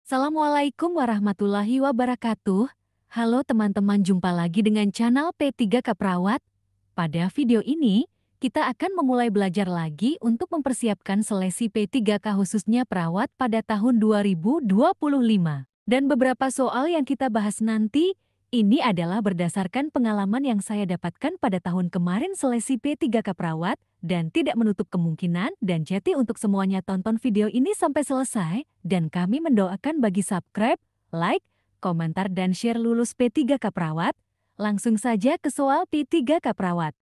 Assalamualaikum warahmatullahi wabarakatuh. Halo teman-teman, jumpa lagi dengan channel P3K Perawat. Pada video ini, kita akan memulai belajar lagi untuk mempersiapkan seleksi P3K khususnya perawat pada tahun 2025. Dan beberapa soal yang kita bahas nanti, ini adalah berdasarkan pengalaman yang saya dapatkan pada tahun kemarin seleksi P3K Perawat, dan tidak menutup kemungkinan dan jadi untuk semuanya tonton video ini sampai selesai dan kami mendoakan bagi subscribe, like, komentar dan share lulus P3K Perawat. Langsung saja ke soal P3K Perawat.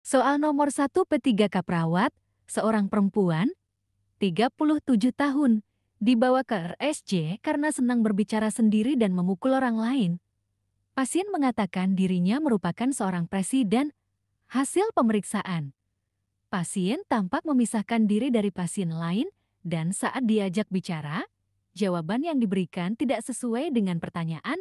Soal nomor 1 P3K Perawat, seorang perempuan, 37 tahun, dibawa ke RSJ karena senang berbicara sendiri dan memukul orang lain. Pasien mengatakan dirinya merupakan seorang presiden. Hasil pemeriksaan. Pasien tampak memisahkan diri dari pasien lain dan saat diajak bicara, jawaban yang diberikan tidak sesuai dengan pertanyaan,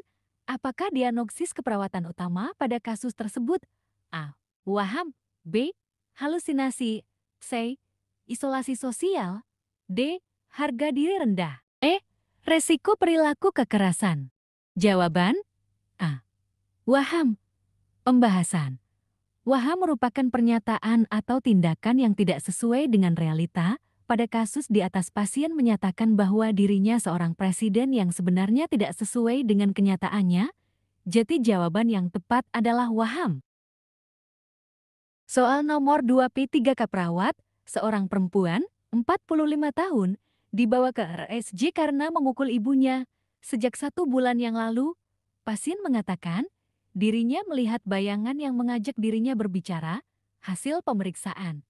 apakah diagnosis keperawatan utama pada kasus tersebut? A. Waham. B. Halusinasi. C. Isolasi sosial. D. Harga diri rendah. E. Resiko perilaku kekerasan. Jawaban A. Waham. Pembahasan. Waham merupakan pernyataan atau tindakan yang tidak sesuai dengan realita. Pada kasus di atas, pasien menyatakan bahwa dirinya seorang presiden yang sebenarnya tidak sesuai dengan kenyataannya. Jadi jawaban yang tepat adalah waham. Soal nomor 2 P3K Perawat, seorang perempuan, 45 tahun, dibawa ke RSJ karena memukul ibunya. Sejak 1 bulan yang lalu, pasien mengatakan dirinya melihat bayangan yang mengajak dirinya berbicara. Hasil pemeriksaan.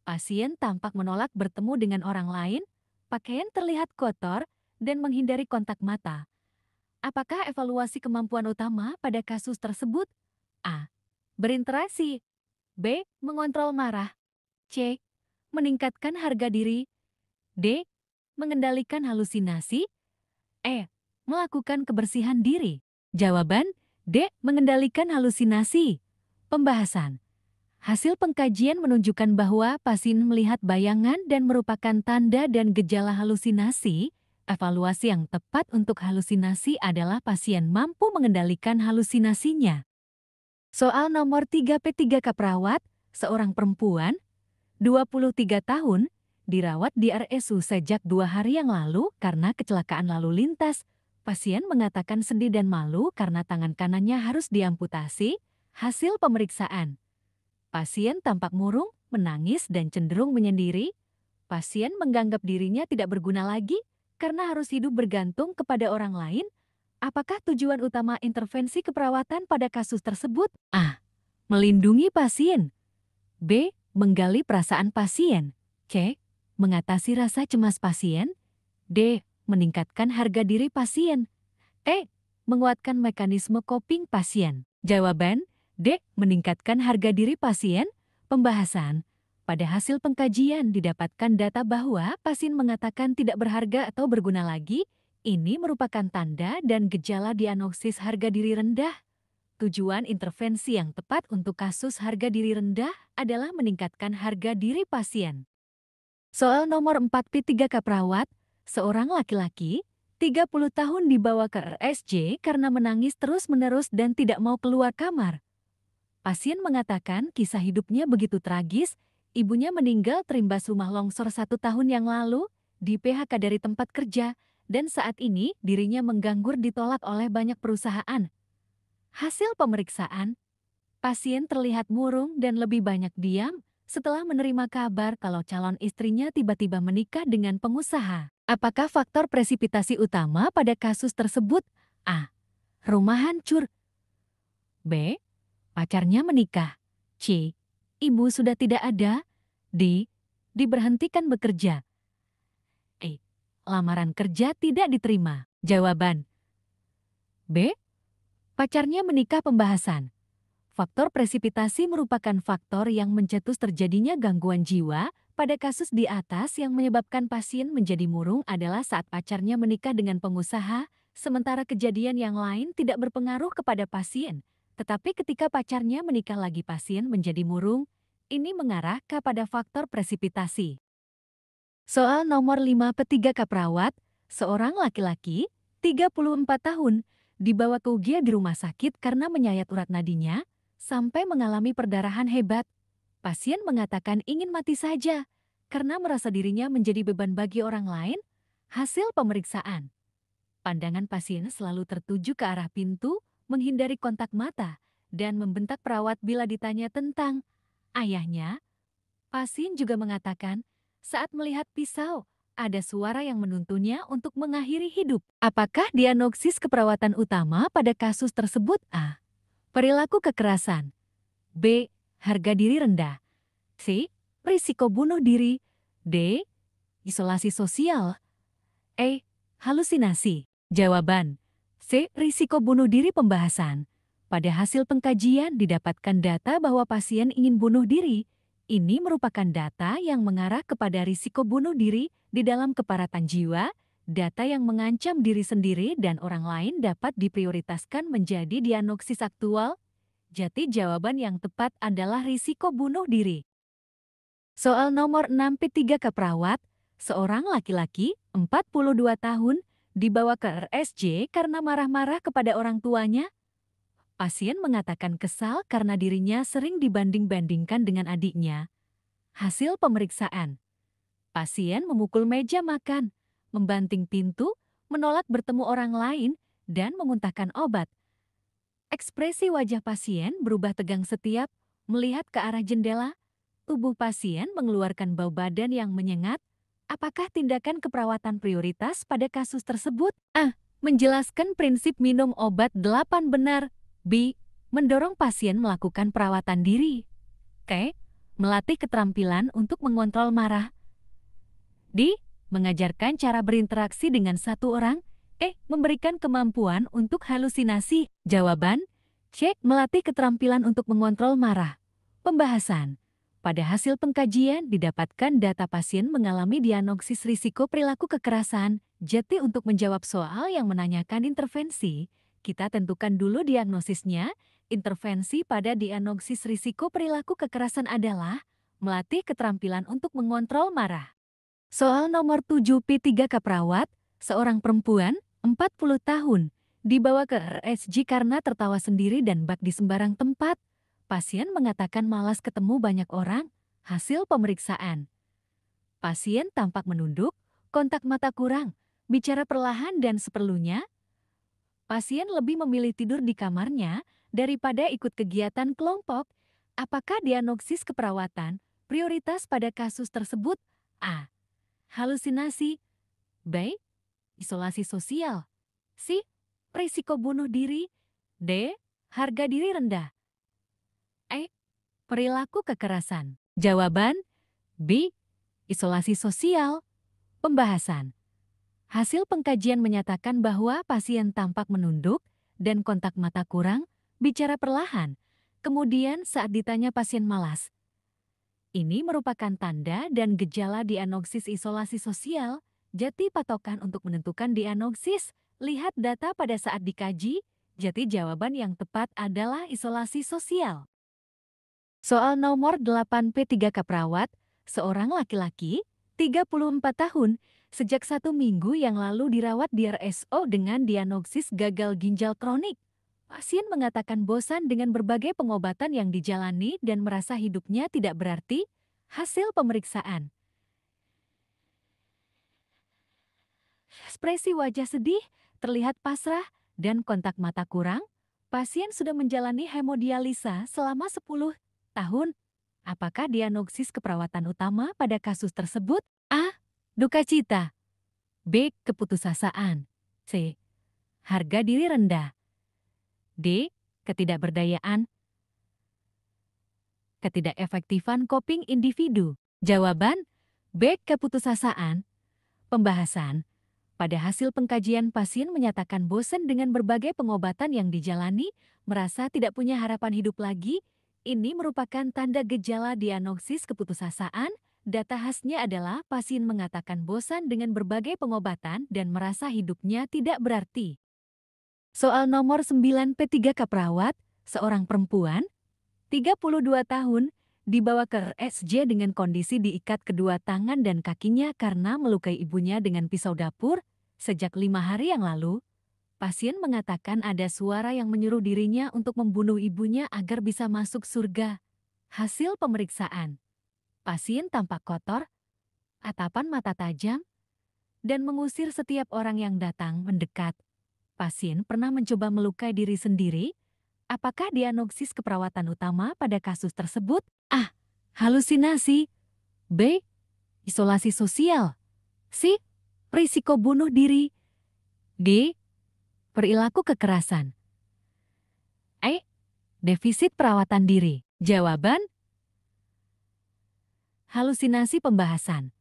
Pasien tampak menolak bertemu dengan orang lain, pakaian terlihat kotor, dan menghindari kontak mata. Apakah evaluasi kemampuan utama pada kasus tersebut? A. Berinteraksi. B. Mengontrol marah. C. Meningkatkan harga diri. D. Mengendalikan halusinasi. E. Melakukan kebersihan diri. Jawaban D. Mengendalikan halusinasi. Pembahasan. Hasil pengkajian menunjukkan bahwa pasien melihat bayangan dan merupakan tanda dan gejala halusinasi. Evaluasi yang tepat untuk halusinasi adalah pasien mampu mengendalikan halusinasinya. Soal nomor 3 P3K Perawat, seorang perempuan, 23 tahun, dirawat di RSU sejak 2 hari yang lalu karena kecelakaan lalu lintas. Pasien mengatakan sedih dan malu karena tangan kanannya harus diamputasi. Hasil pemeriksaan. Pasien tampak murung, menangis dan cenderung menyendiri. Pasien menganggap dirinya tidak berguna lagi karena harus hidup bergantung kepada orang lain. Apakah tujuan utama intervensi keperawatan pada kasus tersebut? A. Melindungi pasien. B. Menggali perasaan pasien. C. Mengatasi rasa cemas pasien. D. Meningkatkan harga diri pasien. E. Menguatkan mekanisme coping pasien. Jawaban D. Meningkatkan harga diri pasien. Pembahasan. Pada hasil pengkajian didapatkan data bahwa pasien mengatakan tidak berharga atau berguna lagi. Ini merupakan tanda dan gejala diagnosis harga diri rendah. Tujuan intervensi yang tepat untuk kasus harga diri rendah adalah meningkatkan harga diri pasien. Soal nomor 4 P3K Perawat, seorang laki-laki, 30 tahun dibawa ke RSJ karena menangis terus-menerus dan tidak mau keluar kamar. Pasien mengatakan kisah hidupnya begitu tragis, ibunya meninggal terimbas rumah longsor 1 tahun yang lalu, di PHK dari tempat kerja, dan saat ini dirinya menganggur ditolak oleh banyak perusahaan. Hasil pemeriksaan, pasien terlihat murung dan lebih banyak diam setelah menerima kabar kalau calon istrinya tiba-tiba menikah dengan pengusaha. Apakah faktor presipitasi utama pada kasus tersebut? A. Rumah hancur. B. Pacarnya menikah. C. Ibu sudah tidak ada. D. Diberhentikan bekerja. E. Lamaran kerja tidak diterima. Jawaban B. Pacarnya menikah. Pembahasan. Faktor presipitasi merupakan faktor yang mencetus terjadinya gangguan jiwa. Pada kasus di atas yang menyebabkan pasien menjadi murung adalah saat pacarnya menikah dengan pengusaha, sementara kejadian yang lain tidak berpengaruh kepada pasien. Tetapi ketika pacarnya menikah lagi pasien menjadi murung, ini mengarah kepada faktor presipitasi. Soal nomor 5 P3K Perawat, seorang laki-laki, 34 tahun, dibawa ke UGD di rumah sakit karena menyayat urat nadinya sampai mengalami perdarahan hebat. Pasien mengatakan ingin mati saja karena merasa dirinya menjadi beban bagi orang lain. Hasil pemeriksaan. Pandangan pasien selalu tertuju ke arah pintu, menghindari kontak mata, dan membentak perawat bila ditanya tentang ayahnya. Pasien juga mengatakan saat melihat pisau, ada suara yang menuntunnya untuk mengakhiri hidup. Apakah diagnosis keperawatan utama pada kasus tersebut? A. Perilaku kekerasan. B. Harga diri rendah. C. Risiko bunuh diri. D. Isolasi sosial. E. Halusinasi. Jawaban. C. Risiko bunuh diri pembahasan. Pada hasil pengkajian didapatkan data bahwa pasien ingin bunuh diri. Ini merupakan data yang mengarah kepada risiko bunuh diri di dalam keparatan jiwa. Data yang mengancam diri sendiri dan orang lain dapat diprioritaskan menjadi diagnosis aktual. Jadi jawaban yang tepat adalah risiko bunuh diri. Soal nomor 6 P3 ke perawat, seorang laki-laki 42 tahun dibawa ke RSJ karena marah-marah kepada orang tuanya. Pasien mengatakan kesal karena dirinya sering dibanding-bandingkan dengan adiknya. Hasil pemeriksaan. Pasien memukul meja makan, membanting pintu, menolak bertemu orang lain, dan memuntahkan obat. Ekspresi wajah pasien berubah tegang setiap melihat ke arah jendela. Tubuh pasien mengeluarkan bau badan yang menyengat. Apakah tindakan keperawatan prioritas pada kasus tersebut? A. Menjelaskan prinsip minum obat 8 benar. B. Mendorong pasien melakukan perawatan diri. C. Melatih keterampilan untuk mengontrol marah. D. Mengajarkan cara berinteraksi dengan satu orang. E. Memberikan kemampuan untuk halusinasi. Jawaban. C. Melatih keterampilan untuk mengontrol marah. Pembahasan. Pada hasil pengkajian didapatkan data pasien mengalami diagnosis risiko perilaku kekerasan. Jadi untuk menjawab soal yang menanyakan intervensi, kita tentukan dulu diagnosisnya. Intervensi pada diagnosis risiko perilaku kekerasan adalah melatih keterampilan untuk mengontrol marah. Soal nomor 7 P3 ke perawat, seorang perempuan, 40 tahun, dibawa ke RSJ karena tertawa sendiri dan bak di sembarang tempat. Pasien mengatakan malas ketemu banyak orang. Hasil pemeriksaan. Pasien tampak menunduk, kontak mata kurang, bicara perlahan dan seperlunya. Pasien lebih memilih tidur di kamarnya daripada ikut kegiatan kelompok. Apakah diagnosis keperawatan prioritas pada kasus tersebut? A. Halusinasi. B. Isolasi sosial. C. Risiko bunuh diri. D. Harga diri rendah. E. Perilaku kekerasan. Jawaban. B. Isolasi sosial. Pembahasan. Hasil pengkajian menyatakan bahwa pasien tampak menunduk dan kontak mata kurang, bicara perlahan. Kemudian saat ditanya pasien malas. Ini merupakan tanda dan gejala diagnosis isolasi sosial. Jadi patokan untuk menentukan diagnosis, lihat data pada saat dikaji. Jadi jawaban yang tepat adalah isolasi sosial. Soal nomor 8 P3 ke perawat, seorang laki-laki, 34 tahun, sejak 1 minggu yang lalu dirawat di RSO dengan diagnosis gagal ginjal kronik. Pasien mengatakan bosan dengan berbagai pengobatan yang dijalani dan merasa hidupnya tidak berarti. Hasil pemeriksaan. Ekspresi wajah sedih, terlihat pasrah, dan kontak mata kurang. Pasien sudah menjalani hemodialisa selama 10 tahun. Apakah diagnosis keperawatan utama pada kasus tersebut? A. Duka cita. B. Keputusasaan. C. Harga diri rendah. D. Ketidakberdayaan. Ketidakefektifan coping individu. Jawaban. B. Keputusasaan. Pembahasan. Pada hasil pengkajian pasien menyatakan bosan dengan berbagai pengobatan yang dijalani, merasa tidak punya harapan hidup lagi. Ini merupakan tanda gejala diagnosis keputusasaan. Data khasnya adalah pasien mengatakan bosan dengan berbagai pengobatan dan merasa hidupnya tidak berarti. Soal nomor 9 P3 ke perawat, seorang perempuan, 32 tahun, dibawa ke RSJ dengan kondisi diikat kedua tangan dan kakinya karena melukai ibunya dengan pisau dapur. Sejak 5 hari yang lalu, pasien mengatakan ada suara yang menyuruh dirinya untuk membunuh ibunya agar bisa masuk surga. Hasil pemeriksaan, pasien tampak kotor, tatapan mata tajam, dan mengusir setiap orang yang datang mendekat. Pasien pernah mencoba melukai diri sendiri. Apakah diagnosis keperawatan utama pada kasus tersebut? A. Halusinasi. B. Isolasi sosial. C. Risiko bunuh diri. D. Perilaku kekerasan. E. Defisit perawatan diri. Jawaban: halusinasi pembahasan.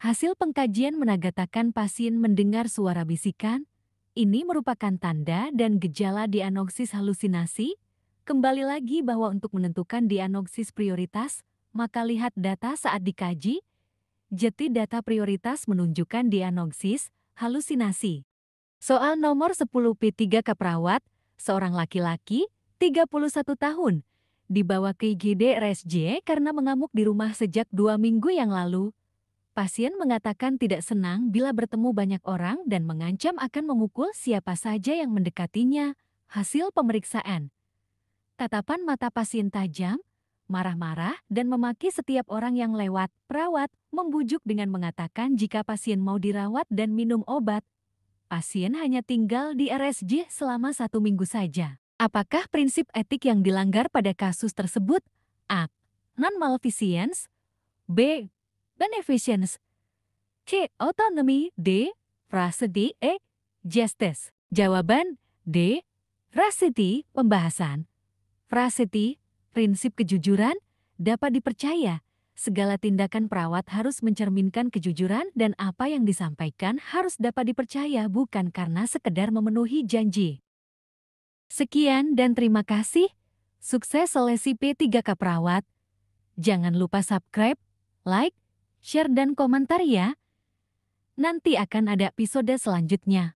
Hasil pengkajian menegakkan pasien mendengar suara bisikan. Ini merupakan tanda dan gejala diagnosis halusinasi. Kembali lagi bahwa untuk menentukan diagnosis prioritas, maka lihat data saat dikaji. Jadi data prioritas menunjukkan diagnosis halusinasi. Soal nomor 10 P3K perawat, seorang laki-laki, 31 tahun, dibawa ke IGD RSJ karena mengamuk di rumah sejak 2 minggu yang lalu. Pasien mengatakan tidak senang bila bertemu banyak orang dan mengancam akan memukul siapa saja yang mendekatinya. Hasil pemeriksaan, tatapan mata pasien tajam, marah-marah, dan memaki setiap orang yang lewat. Perawat membujuk dengan mengatakan jika pasien mau dirawat dan minum obat. Pasien hanya tinggal di RSJ selama 1 minggu saja. Apakah prinsip etik yang dilanggar pada kasus tersebut? A. Non-malfeasance. B. Beneficence. C. Autonomy. D. Veracity. E. Justice. Jawaban: D. Veracity, pembahasan. Veracity, prinsip kejujuran, dapat dipercaya. Segala tindakan perawat harus mencerminkan kejujuran dan apa yang disampaikan harus dapat dipercaya bukan karena sekedar memenuhi janji. Sekian dan terima kasih. Sukses seleksi P3K perawat. Jangan lupa subscribe, like, share dan komentar ya. Nanti akan ada episode selanjutnya.